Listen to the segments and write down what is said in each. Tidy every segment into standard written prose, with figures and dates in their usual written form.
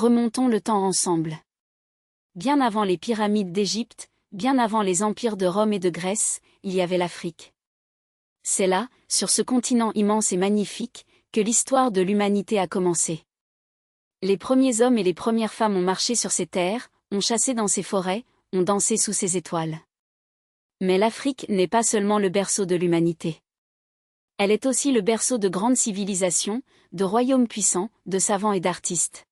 Remontons le temps ensemble. Bien avant les pyramides d'Égypte, bien avant les empires de Rome et de Grèce, il y avait l'Afrique. C'est là, sur ce continent immense et magnifique, que l'histoire de l'humanité a commencé. Les premiers hommes et les premières femmes ont marché sur ces terres, ont chassé dans ces forêts, ont dansé sous ces étoiles. Mais l'Afrique n'est pas seulement le berceau de l'humanité. Elle est aussi le berceau de grandes civilisations, de royaumes puissants, de savants et d'artistes.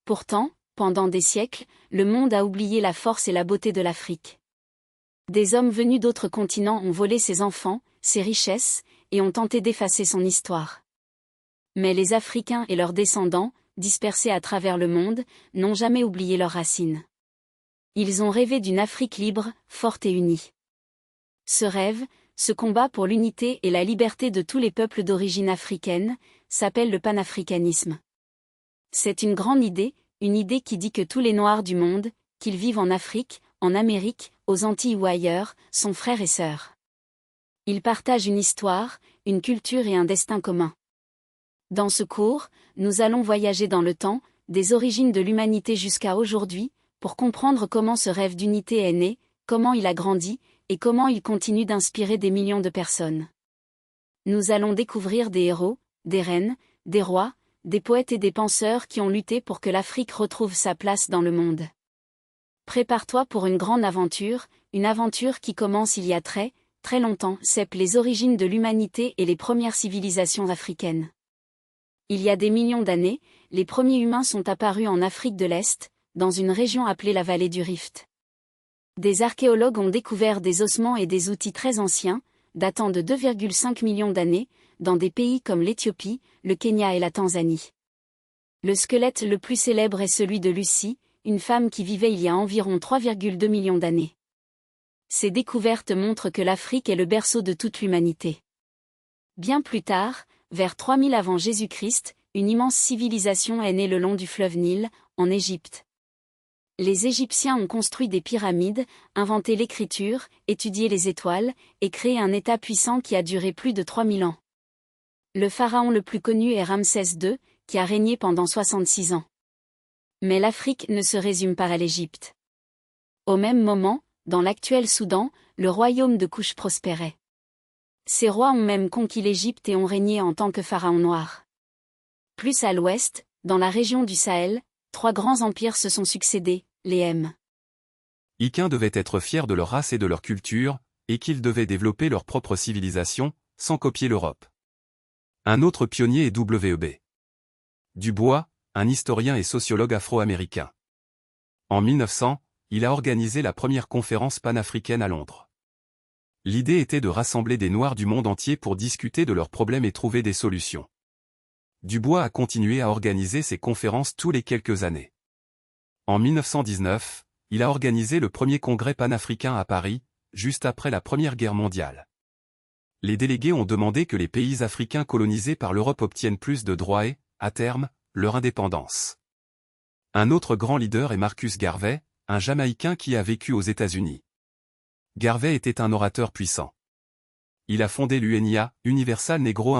Pourtant, pendant des siècles, le monde a oublié la force et la beauté de l'Afrique. Des hommes venus d'autres continents ont volé ses enfants, ses richesses, et ont tenté d'effacer son histoire. Mais les Africains et leurs descendants, dispersés à travers le monde, n'ont jamais oublié leurs racines. Ils ont rêvé d'une Afrique libre, forte et unie. Ce rêve, ce combat pour l'unité et la liberté de tous les peuples d'origine africaine, s'appelle le panafricanisme. C'est une grande idée, une idée qui dit que tous les Noirs du monde, qu'ils vivent en Afrique, en Amérique, aux Antilles ou ailleurs, sont frères et sœurs. Ils partagent une histoire, une culture et un destin commun. Dans ce cours, nous allons voyager dans le temps, des origines de l'humanité jusqu'à aujourd'hui, pour comprendre comment ce rêve d'unité est né, comment il a grandi, et comment il continue d'inspirer des millions de personnes. Nous allons découvrir des héros, des reines, des rois, des poètes et des penseurs qui ont lutté pour que l'Afrique retrouve sa place dans le monde. Prépare-toi pour une grande aventure, une aventure qui commence il y a très, très longtemps, c'est les origines de l'humanité et les premières civilisations africaines. Il y a des millions d'années, les premiers humains sont apparus en Afrique de l'Est, dans une région appelée la vallée du Rift. Des archéologues ont découvert des ossements et des outils très anciens, datant de 2,5 millions d'années, dans des pays comme l'Éthiopie, le Kenya et la Tanzanie. Le squelette le plus célèbre est celui de Lucie, une femme qui vivait il y a environ 3,2 millions d'années. Ces découvertes montrent que l'Afrique est le berceau de toute l'humanité. Bien plus tard, vers 3000 avant Jésus-Christ, une immense civilisation est née le long du fleuve Nil, en Égypte. Les Égyptiens ont construit des pyramides, inventé l'écriture, étudié les étoiles, et créé un État puissant qui a duré plus de 3000 ans. Le pharaon le plus connu est Ramsès II, qui a régné pendant 66 ans. Mais l'Afrique ne se résume pas à l'Égypte. Au même moment, dans l'actuel Soudan, le royaume de Kouch prospérait. Ces rois ont même conquis l'Égypte et ont régné en tant que pharaons noirs. Plus à l'ouest, dans la région du Sahel, 3 grands empires se sont succédés, les M. Ikains devaient être fiers de leur race et de leur culture, et qu'ils devaient développer leur propre civilisation, sans copier l'Europe. Un autre pionnier est W.E.B. Du Bois, un historien et sociologue afro-américain. En 1900, il a organisé la première conférence panafricaine à Londres. L'idée était de rassembler des Noirs du monde entier pour discuter de leurs problèmes et trouver des solutions. Du Bois a continué à organiser ces conférences tous les quelques années. En 1919, il a organisé le premier congrès panafricain à Paris, juste après la Première Guerre mondiale. Les délégués ont demandé que les pays africains colonisés par l'Europe obtiennent plus de droits et, à terme, leur indépendance. Un autre grand leader est Marcus Garvey, un Jamaïcain qui a vécu aux États-Unis. Garvey était un orateur puissant. Il a fondé l'UNIA, Universal Negro